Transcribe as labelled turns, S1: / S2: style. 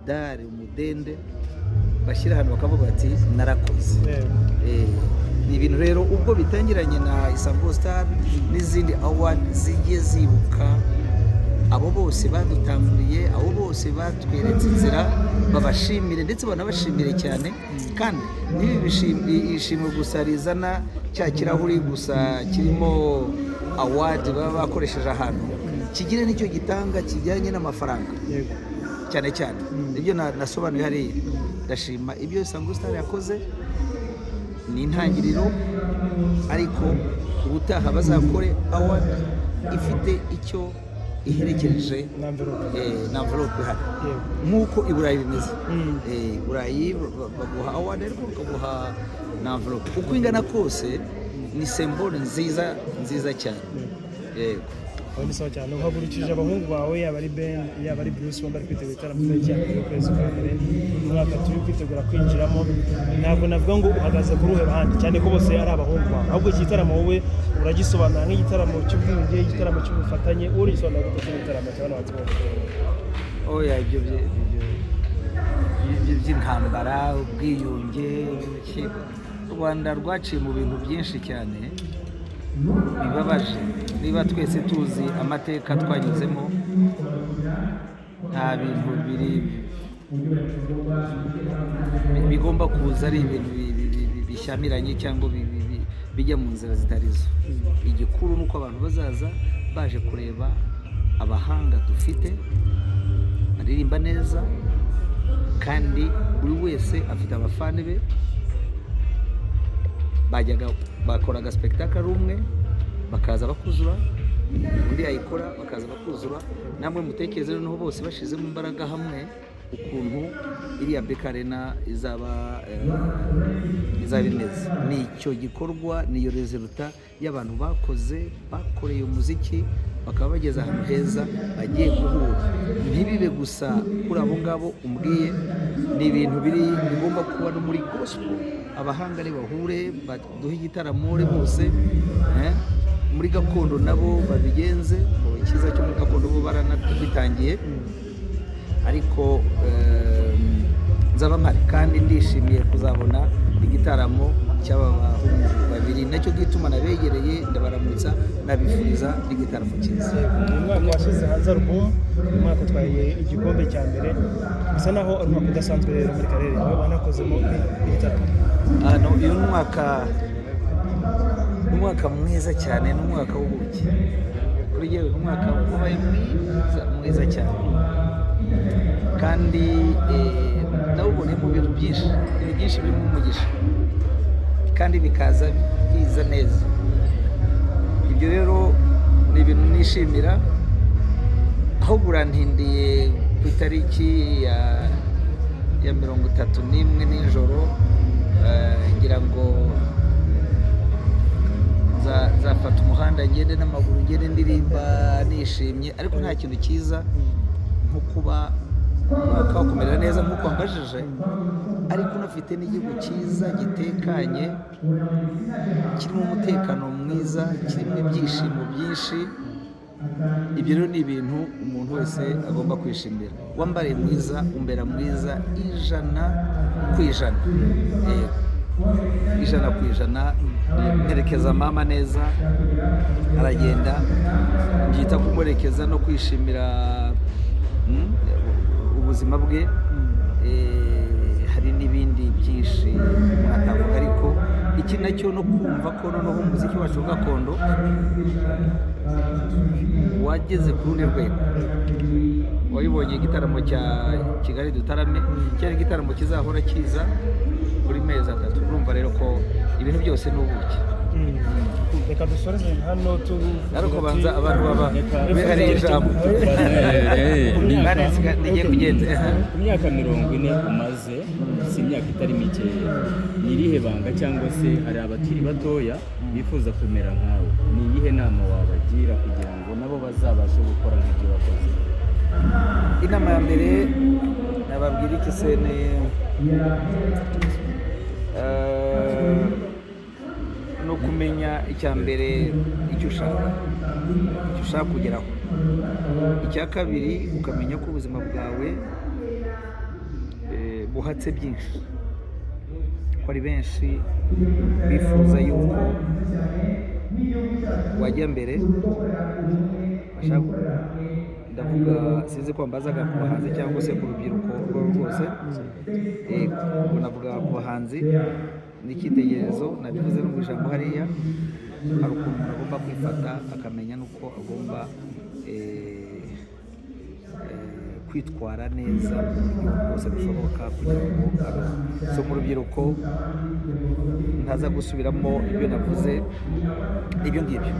S1: umudari umudende bashyira ahantu bakavuga bati narakoze. Ni ibintu rero ubwo bitangiranye na Isango Star n'izindi award zigiye zibuka abo bose badutanguriye, abo bose batweretse inzira, babashimire ndetse banabashimire cyane. Kandi nibi bishimwe gusa rizana cya kirahuri gusa kirimo award baba bakoresheje ahantu, kigire nicyo gitanga kijyanye n'amafaranga cyane cyane. Ibyo nasobanuye hariya, ndashima ibyo Isango Star yakoze, ni intangiriro, ariko ubutaha bazakore award ifite icyo iherekeje na envelope ihari nk'uko i Burayi bimeze. I Burayi baguha award ariko bakaguha na envelope, uko ingana kose ni symbole nziza cyane.
S2: Ni sawa cyane. Uhagurukije abahungu bawe yaba ari Ben yaba ari Bruce bari kwitegura igitaramo cy'cyane y'ukwezi kwa mbere, umwaka turi kwitegura kwinjiramo, ntabwo navuga ngo uhagaze ku ruhe ruhande cyane ko bose ari abahungu bawe, ahubwo iki gitaramo wowe uragisobanura nk'igitaramo cy'ubwiyunge, igitaramo cy'ubufatanye, urisobanura gute cy'igitaramo cy'abana bato?
S1: Oya, ibyo by'intambara, ubwiyunge, u Rwanda rwaciye mu bintu byinshi cyane bibabaje. Niba twese tuzi amateka twanyuzemo, nta bintu bigomba kuza ari ibintu bishyamiranye cyangwa bijya mu nzira zitarizo. Igikuru nuko abantu bazaza baje kureba abahanga dufite baririmba neza, kandi buri wese afite abafani be. Bajyaga bakoraga spectacle umwe bakaza bakuzura, undi yayikora bakaza bakuzura. Namwe mutekereze noneho bose bashizemo imbaraga hamwe ukuntu iriya BK Arena izaba imeze. Nicyo gikorwa, niyo resulta y'abantu bakoreye umuziki bakaba bageze ahantu heza bagiye guhura. Ntibibe gusa kuri abo ngabo umbwiye, ni ibintu bigomba kuba no muri gospel. Abahanga ni bahure baduhe igitaramo bose, muri gakondo nabo babigenze. Ikiza cyo muri gakondo bo baranabitangiye, ariko nzaba mpari kandi ndishimiye kuzabona igitaramo cy'aba bahungu babiri. Nacyo gituma nabegereye ndabaramutsa nabifuriza igitaramo cyiza.
S2: Umwaka washize hanze album, umwaka twaye igikombe cya mbere, bisa naho ari umwaka udasanzwe rero muri karere yawe wanakozemo ibitaramo.
S1: Uyu umwaka mwiza cyane, n'umwaka w'ubuki. Kuri yewe umwaka wabaye mwiza cyane, kandi nawubonemo ibintu byinshi birimo umugisha, kandi bikaza biza neza. Ibyo rero ni ibintu nishimira. Aho burantindiye ku itariki ya 31 nijoro, ngira ngo zafata umuhanda ngende n'amaguru, ngende ndirimba nishimye. Ariko nta kintu cyiza nko kuba umwaka wakumera neza nk'uko wambajije, ariko unafite n'igihugu cyiza gitekanye, kirimo umutekano mwiza, kirimo ibyishimo byinshi. Ibyo rero ni ibintu umuntu wese agomba kwishimira. Wambare mwiza, umbera mwiza, 100%. 100%. Nerekeza mama neza, aragenda byita kumurekeza no kwishimira ubuzima bwe. Hari n'ibindi byinshi atavuga, ariko iki nacyo no kumva ko noneho umuziki wacu gakondo wageze ku rundi rwego. Wabibonye igitaramo cya Kigali Dutarame, cyari igitaramo kizahora kiza buri mezi 3. Urumva rero ko ibintu byose ni ubuki.
S2: Reka dusoreze hano
S1: ariko banza abantu baba bihari ijambo. Nigiye kugenda
S3: imyaka 40 umaze, si imyaka itari mike. Nirihe banga cyangwa se hari abakiri batoya bifuza kumera nkawe, ni iyihe nama wabagira kugira ngo nabo bazabashe gukora nk'ibyo wakoze?
S1: Inama ya mbere nababwira iki se, no kumenya icya mbere icyo ushaka kugeraho. Icya kabiri ukamenya ko ubuzima bwawe uhatse byinshi, ko ari benshi bifuza yuko wajya mbere, ndavuga sinzi ko mbazaga ku bahanzi cyangwa se ku rubyiruko rwose, ubwo navuga ku bahanzi n'icyitegererezo, nabivuze no mu ijambo hariya, hari ukuntu umuntu agomba kwifata akamenya n'uko agomba kwitwara neza mu buryo bwose bushoboka kugira ngo abeho. So mu rubyiruko ntaza gusubiramo ibyo navuze, ibyo ngibyo.